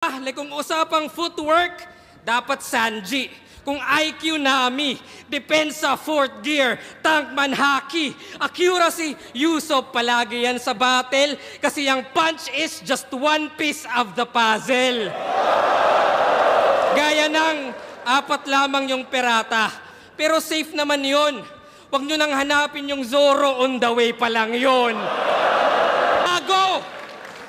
Like kung usapang footwork, dapat Sanji. Kung IQ Nami, depensa 4th gear, tankman Haki, accuracy, Yusop palagi yan sa battle kasi yung punch is just one piece of the puzzle. Gaya ng 4 lamang yung perata. Pero safe naman yun. Huwag nyo nang hanapin yung Zoro, on the way pa lang yun. Ago!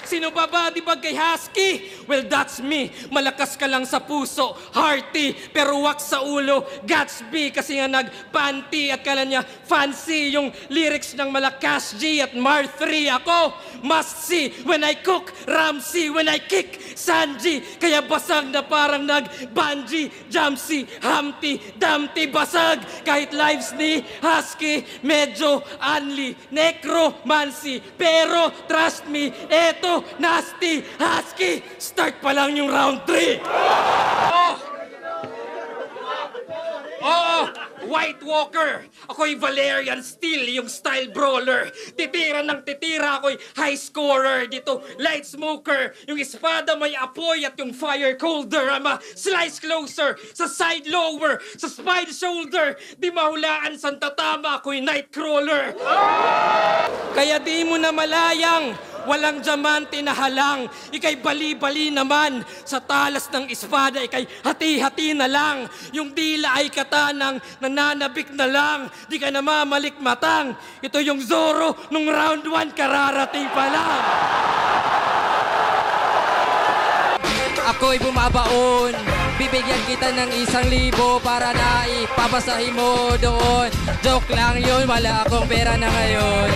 Sino ba ba? Di ba kay Husky? Well, that's me. Malakas ka lang sa puso, hearty, pero wak sa ulo, Gatsby. Kasi nga nag-panty at kala niya fancy yung lyrics ng Malakas G at Mar 3. Ako, must see when I cook, Ramsey when I kick, Sanji. Kaya basag na parang nag-bungee, Jamsi, Humpty, Dumpty, basag. Kahit lives ni Husky, medyo unli, necromancy. Pero trust me, eto, nasty, Husky, start pa lang yung round 3. Oo, White Walker. Ako'y Valerian Steel, yung style brawler. Titira ng titira, ako'y high scorer. Dito, light smoker. Yung espada may apoy at yung fire colder. Ama, slice closer, sa side lower, sa spine shoulder. Di mahulaan sa tatama, ako'y nightcrawler. Kaya di mo na malayang, walang diamante na halang. Ika'y bali-bali naman. Sa talas ng espada, ika'y hati-hati na lang. Yung dila ay katanang, nananabik na lang. Di ka na mamalikmatang. Ito yung Zoro, nung round 1 kararating pa lang. Ako'y bumabaon, bibigyan kita ng 1,000 para na ipapasahin mo doon. Joke lang yun, wala akong pera na ngayon.